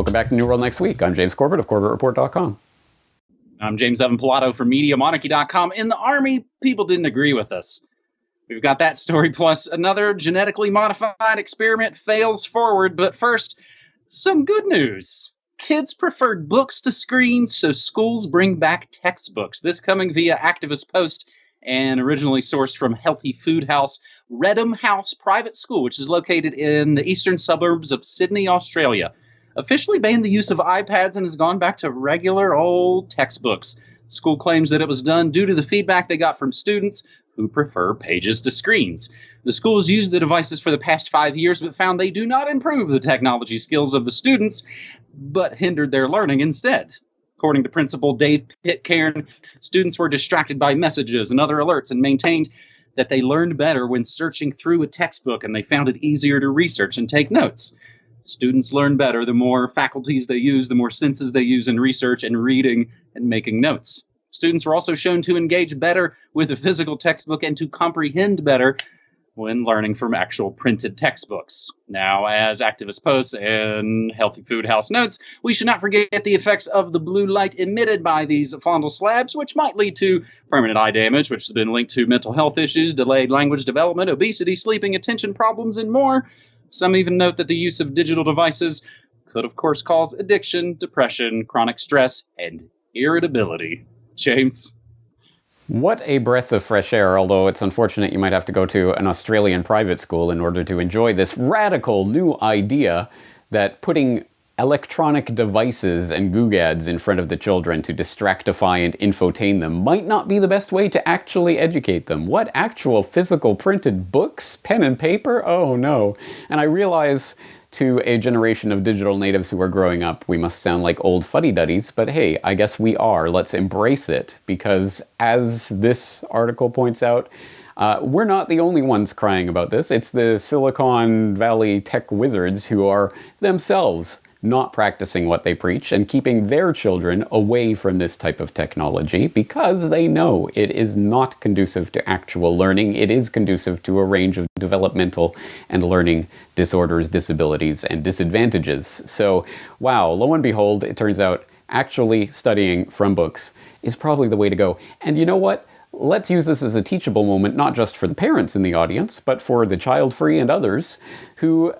Welcome back to New World next week. I'm James Corbett of CorbettReport.com. I'm James Evan Pilato from MediaMonarchy.com. In the Army, people didn't agree with us. We've got that story plus another genetically modified experiment fails forward. But first, some good news. Kids preferred books to screens, so schools bring back textbooks. This coming via activist post and originally sourced from Healthy Food House, Redham House Private School, which is located in the eastern suburbs of Sydney, Australia, officially banned the use of iPads and has gone back to regular old textbooks. The school claims that it was done due to the feedback they got from students who prefer pages to screens. The schools used the devices for the past 5 years, but found they do not improve the technology skills of the students, but hindered their learning instead. According to Principal Dave Pitcairn, students were distracted by messages and other alerts and maintained that they learned better when searching through a textbook, and they found it easier to research and take notes. Students learn better the more faculties they use, the more senses they use in research and reading and making notes. Students were also shown to engage better with a physical textbook and to comprehend better when learning from actual printed textbooks. Now, as activist posts and Healthy Food House notes, we should not forget the effects of the blue light emitted by these Fondleslabs, which might lead to permanent eye damage, which has been linked to mental health issues, delayed language development, obesity, sleeping, attention problems, and more. Some even note that the use of digital devices could, of course, cause addiction, depression, chronic stress, and irritability. James? What a breath of fresh air, although it's unfortunate you might have to go to an Australian private school in order to enjoy this radical new idea that putting electronic devices and googads in front of the children to distractify and infotain them might not be the best way to actually educate them. What, actual physical printed books, pen and paper? Oh no. And I realize to a generation of digital natives who are growing up, we must sound like old fuddy-duddies, but hey, I guess we are. Let's embrace it, because as this article points out, we're not the only ones crying about this. It's the Silicon Valley tech wizards who are themselves not practicing what they preach and keeping their children away from this type of technology because they know it is not conducive to actual learning. It is conducive to a range of developmental and learning disorders, disabilities, and disadvantages. So, wow, lo and behold, it turns out actually studying from books is probably the way to go. And you know what? Let's use this as a teachable moment, not just for the parents in the audience, but for the child-free and others who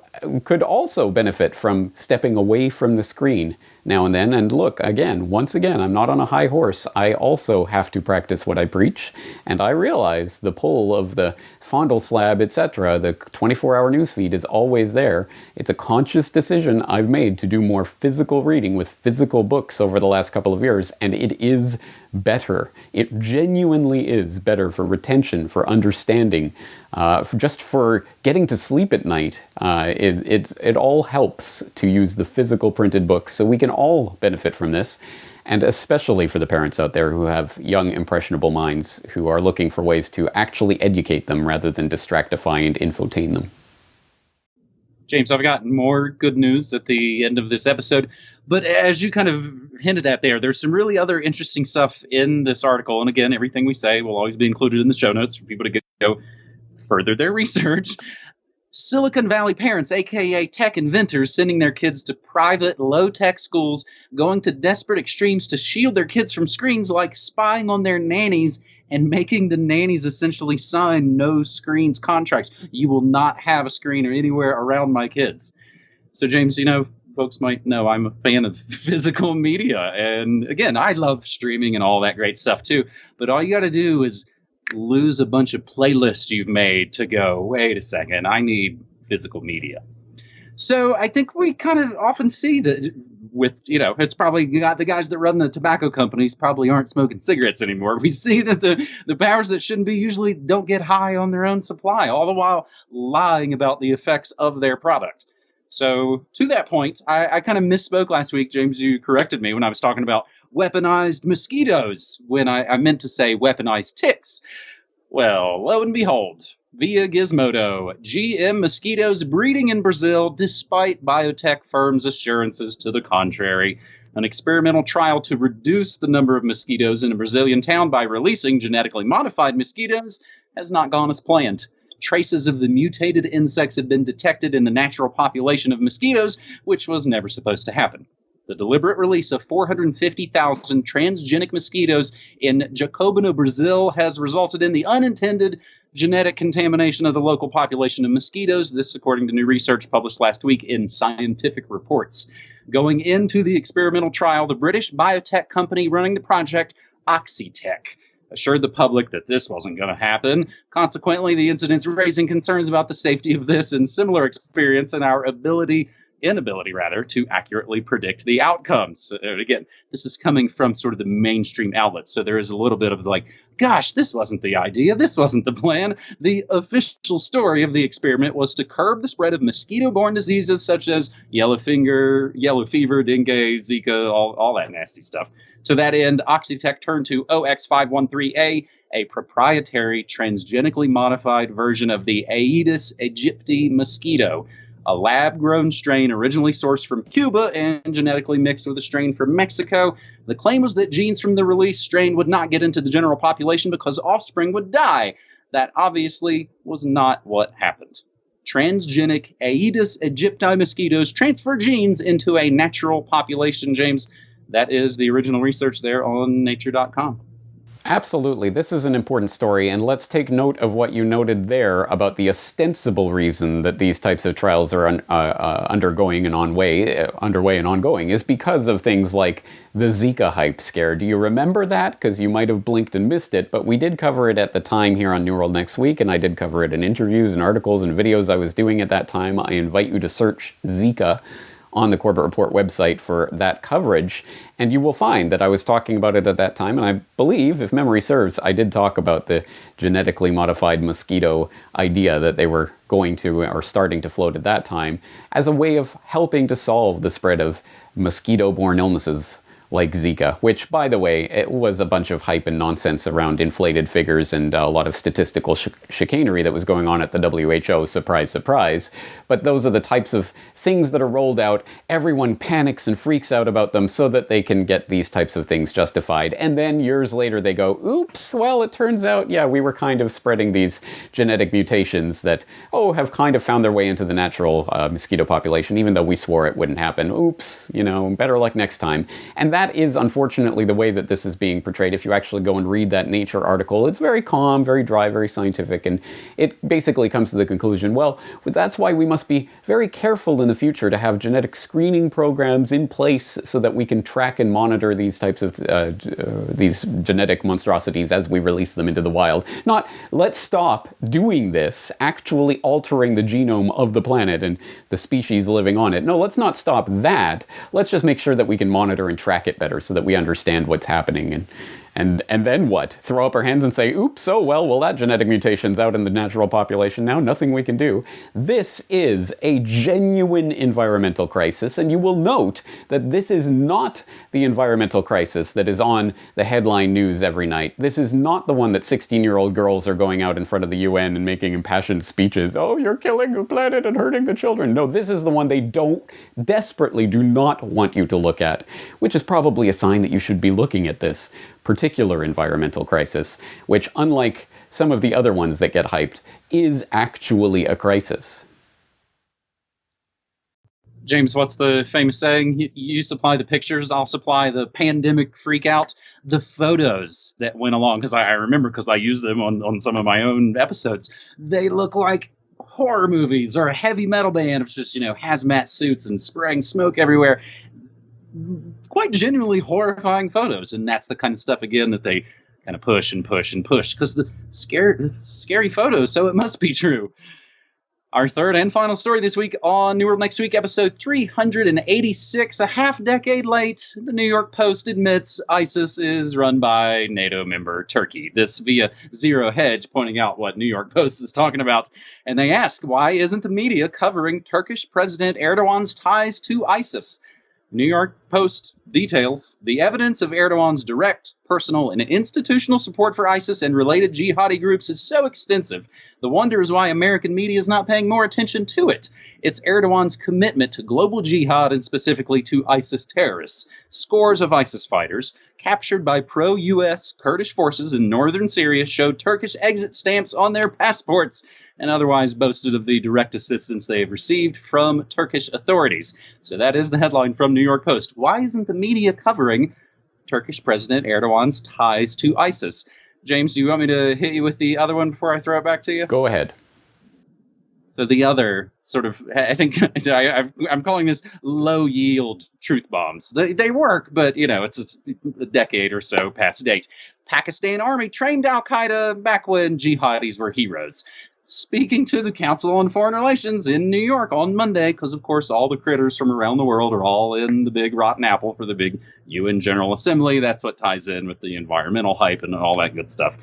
could also benefit from stepping away from the screen now and then. And look, once again, I'm not on a high horse. I also have to practice what I preach, and I realize the pull of the Fondleslab, etc., the 24-hour newsfeed is always there. It's a conscious decision I've made to do more physical reading with physical books over the last couple of years, and it is better. It genuinely is better for retention, for understanding, just for getting to sleep at night. It all helps to use the physical printed books, so we can all benefit from this, and especially for the parents out there who have young, impressionable minds who are looking for ways to actually educate them rather than distractify and infotain them. James, I've got more good news at the end of this episode, but as you kind of hinted at there's some really other interesting stuff in this article, and again, everything we say will always be included in the show notes for people to go further their research. Silicon Valley parents, aka tech inventors, sending their kids to private low-tech schools, going to desperate extremes to shield their kids from screens, like spying on their nannies and making the nannies essentially sign no screens contracts. You will not have a screen or anywhere around my kids. So, James, folks might know I'm a fan of physical media. And again, I love streaming and all that great stuff too. But all you got to do is lose a bunch of playlists you've made to go, wait a second, I need physical media. So I think we kind of often see that with, it's probably the guys that run the tobacco companies probably aren't smoking cigarettes anymore. We see that the powers that shouldn't be usually don't get high on their own supply, all the while lying about the effects of their product. So to that point, I kind of misspoke last week. James, you corrected me when I was talking about weaponized mosquitoes when I meant to say weaponized ticks. Well, lo and behold, via Gizmodo, GM mosquitoes breeding in Brazil despite biotech firms' assurances to the contrary. An experimental trial to reduce the number of mosquitoes in a Brazilian town by releasing genetically modified mosquitoes has not gone as planned. traces of the mutated insects had been detected in the natural population of mosquitoes, which was never supposed to happen. The deliberate release of 450,000 transgenic mosquitoes in Jacobina, Brazil, has resulted in the unintended genetic contamination of the local population of mosquitoes. This, according to new research published last week in Scientific Reports. Going into the experimental trial, the British biotech company running the project, Oxitec, assured the public that this wasn't going to happen. Consequently, the incident's raising concerns about the safety of this and similar experience and our inability to accurately predict the outcomes. And again, this is coming from sort of the mainstream outlets, so there is a little bit of like, gosh, this wasn't the idea, this wasn't the plan. The official story of the experiment was to curb the spread of mosquito-borne diseases such as yellow fever, dengue, Zika, all that nasty stuff. To that end, Oxitec turned to OX513A, a proprietary transgenically modified version of the Aedes aegypti mosquito, a lab-grown strain originally sourced from Cuba and genetically mixed with a strain from Mexico. The claim was that genes from the released strain would not get into the general population because offspring would die. That obviously was not what happened. Transgenic Aedes aegypti mosquitoes transfer genes into a natural population, James. That is the original research there on nature.com. Absolutely. This is an important story, and let's take note of what you noted there about the ostensible reason that these types of trials are underway and ongoing is because of things like the Zika hype scare. Do you remember that? Because you might have blinked and missed it, but we did cover it at the time here on New World Next Week, and I did cover it in interviews and articles and videos I was doing at that time. I invite you to search Zika on the Corbett Report website for that coverage, and you will find that I was talking about it at that time, and I believe, if memory serves, I did talk about the genetically modified mosquito idea that they were going to, or starting to float at that time, as a way of helping to solve the spread of mosquito-borne illnesses like Zika, which, by the way, it was a bunch of hype and nonsense around inflated figures and a lot of statistical chicanery that was going on at the WHO, surprise, surprise. But those are the types of things that are rolled out. Everyone panics and freaks out about them so that they can get these types of things justified. And then years later they go, oops, well, it turns out, yeah, we were kind of spreading these genetic mutations that, have kind of found their way into the natural mosquito population, even though we swore it wouldn't happen. Oops, better luck next time. And that is unfortunately the way that this is being portrayed. If you actually go and read that Nature article, it's very calm, very dry, very scientific, and it basically comes to the conclusion, well, that's why we must be very careful in the future to have genetic screening programs in place so that we can track and monitor these types of these genetic monstrosities as we release them into the wild. Not, let's stop doing this, actually altering the genome of the planet and the species living on it. No, let's not stop that. Let's just make sure that we can monitor and track it better so that we understand what's happening. And then what? Throw up our hands and say, oops, well, that genetic mutation's out in the natural population now, nothing we can do. This is a genuine environmental crisis, and you will note that this is not the environmental crisis that is on the headline news every night. This is not the one that 16-year-old girls are going out in front of the UN and making impassioned speeches. Oh, you're killing the planet and hurting the children. No, this is the one they desperately do not want you to look at, which is probably a sign that you should be looking at this particular environmental crisis, which, unlike some of the other ones that get hyped, is actually a crisis. James, what's the famous saying? You supply the pictures, I'll supply the pandemic freakout. The photos that went along, because I remember because I used them on some of my own episodes, they look like horror movies or a heavy metal band. It's just, hazmat suits and spraying smoke everywhere. Quite genuinely horrifying photos, and that's the kind of stuff again that they kind of push and push and push because the scary photos, so it must be true. Our third and final story this week on New World Next Week, episode 386, a half-decade late. The New York Post admits ISIS is run by NATO member Turkey. This via Zero Hedge, pointing out what New York Post is talking about. And they ask, why isn't the media covering Turkish President Erdogan's ties to ISIS? New York Post details, the evidence of Erdogan's direct, personal, and institutional support for ISIS and related jihadi groups is so extensive. The wonder is why American media is not paying more attention to it. It's Erdogan's commitment to global jihad and specifically to ISIS terrorists. Scores of ISIS fighters captured by pro-U.S. Kurdish forces in northern Syria showed Turkish exit stamps on their passports and otherwise boasted of the direct assistance they have received from Turkish authorities. So that is the headline from New York Post. Why isn't the media covering Turkish President Erdogan's ties to ISIS? James, do you want me to hit you with the other one before I throw it back to you? Go ahead. So the other sort of, I think, I'm calling this low-yield truth bombs. They work, but, it's a decade or so past date. Pakistan Army trained al-Qaeda back when jihadis were heroes. Speaking to the Council on Foreign Relations in New York on Monday, because, of course, all the critters from around the world are all in the big rotten apple for the big UN General Assembly. That's what ties in with the environmental hype and all that good stuff.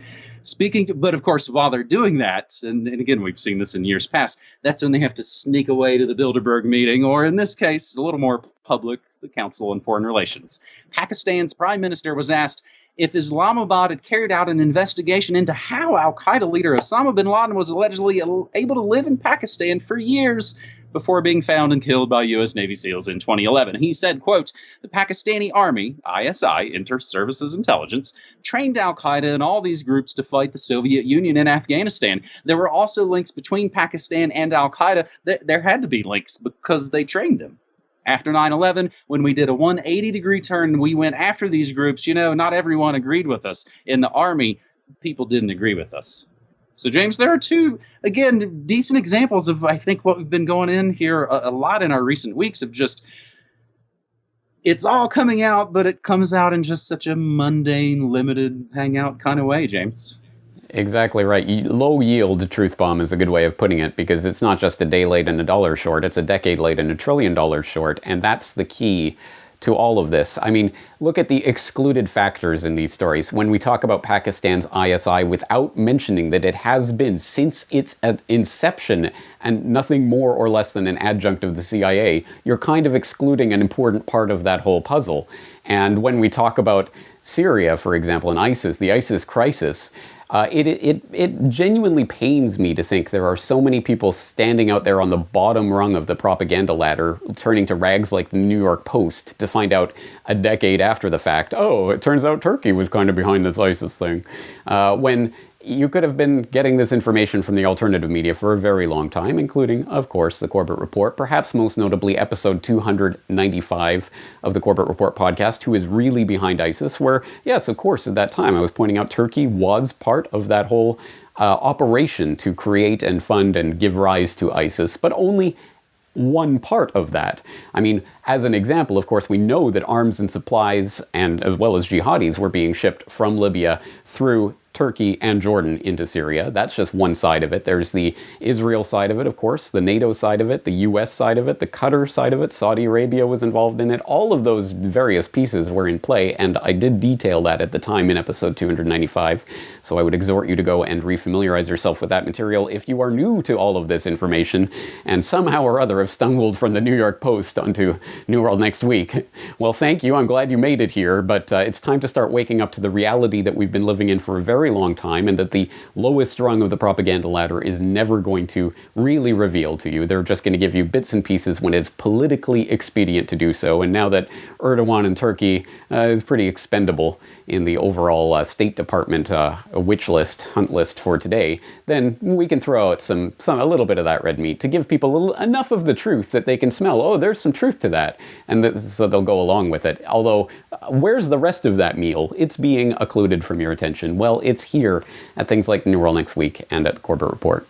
But of course, while they're doing that, and again, we've seen this in years past, that's when they have to sneak away to the Bilderberg meeting, or in this case, a little more public, the Council on Foreign Relations. Pakistan's prime minister was asked if Islamabad had carried out an investigation into how al-Qaeda leader Osama bin Laden was allegedly able to live in Pakistan for years before being found and killed by U.S. Navy SEALs in 2011. He said, quote, "The Pakistani Army, ISI, Inter-Services Intelligence, trained al-Qaeda and all these groups to fight the Soviet Union in Afghanistan. There were also links between Pakistan and al-Qaeda. There had to be links because they trained them. After 9/11, when we did a 180-degree turn, we went after these groups. Not everyone agreed with us. In the Army, people didn't agree with us." So, James, there are two, again, decent examples of, I think, what we've been going in here a lot in our recent weeks of just, it's all coming out, but it comes out in just such a mundane, limited hangout kind of way, James. Exactly right. Low-yield truth bomb is a good way of putting it, because it's not just a day late and a dollar short, it's a decade late and $1 trillion short, and that's the key to all of this. I mean, look at the excluded factors in these stories. When we talk about Pakistan's ISI without mentioning that it has been since its inception and nothing more or less than an adjunct of the CIA, you're kind of excluding an important part of that whole puzzle. And when we talk about Syria, for example, and ISIS, the ISIS crisis, it genuinely pains me to think there are so many people standing out there on the bottom rung of the propaganda ladder, turning to rags like the New York Post to find out a decade after the fact, oh, it turns out Turkey was kind of behind this ISIS thing, when you could have been getting this information from the alternative media for a very long time, including, of course, the Corbett Report, perhaps most notably episode 295 of the Corbett Report podcast, Who is Really Behind ISIS, where, yes, of course, at that time I was pointing out Turkey was part of that whole operation to create and fund and give rise to ISIS, but only one part of that. I mean, as an example, of course, we know that arms and supplies, and as well as jihadis, were being shipped from Libya through Turkey and Jordan into Syria. That's just one side of it. There's the Israel side of it, of course, the NATO side of it, the US side of it, the Qatar side of it, Saudi Arabia was involved in it. All of those various pieces were in play, and I did detail that at the time in episode 295, so I would exhort you to go and refamiliarize yourself with that material if you are new to all of this information and somehow or other have stumbled from the New York Post onto New World Next Week. Well, thank you. I'm glad you made it here, but it's time to start waking up to the reality that we've been living in for a very long time, and that the lowest rung of the propaganda ladder is never going to really reveal to you. They're just going to give you bits and pieces when it's politically expedient to do so. And now that Erdogan and Turkey is pretty expendable in the overall State Department hunt list for today, then we can throw out a little bit of that red meat to give people enough of the truth that they can smell, oh, there's some truth to that, and so they'll go along with it. Although, where's the rest of that meal? It's being occluded from your attention. Well, it's here at things like New World Next Week and at the Corbett Report.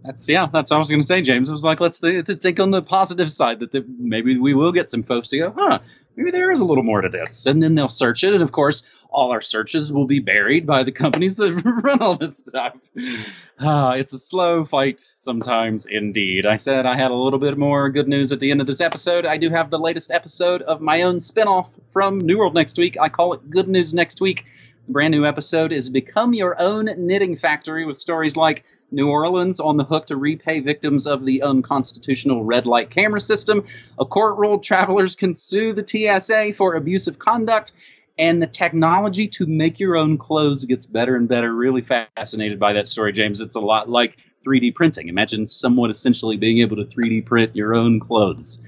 That's what I was going to say, James. It was like, let's think on the positive side that maybe we will get some folks to go, maybe there is a little more to this. And then they'll search it. And of course, all our searches will be buried by the companies that run all this stuff. It's a slow fight sometimes, indeed. I said I had a little bit more good news at the end of this episode. I do have the latest episode of my own spinoff from New World Next Week. I call it Good News Next Week. The brand new episode is Become Your Own Knitting Factory, with stories like New Orleans on the hook to repay victims of the unconstitutional red light camera system, a court-ruled travelers can sue the TSA for abusive conduct, and the technology to make your own clothes gets better and better. Really fascinated by that story, James. It's a lot like 3D printing. Imagine someone essentially being able to 3D print your own clothes.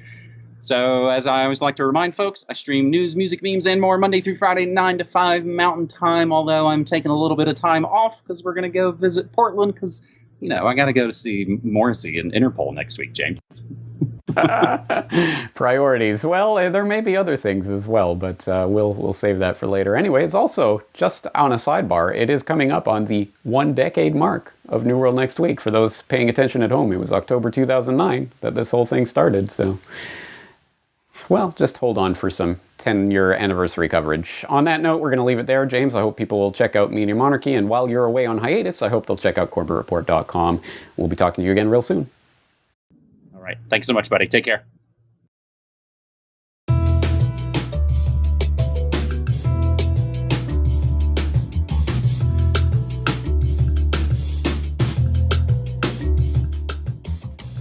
So, as I always like to remind folks, I stream news, music, memes, and more Monday through Friday, 9 to 5 Mountain Time, although I'm taking a little bit of time off because we're going to go visit Portland because, I got to go to see Morrissey and Interpol next week, James. Priorities. Well, there may be other things as well, but we'll save that for later. Anyways, also, just on a sidebar, it is coming up on the 1 decade mark of New World next week. For those paying attention at home, it was October 2009 that this whole thing started, so... Well, just hold on for some 10-year anniversary coverage. On that note, we're going to leave it there. James, I hope people will check out Media Monarchy, and while you're away on hiatus, I hope they'll check out CorbettReport.com. We'll be talking to you again real soon. All right. Thanks so much, buddy. Take care.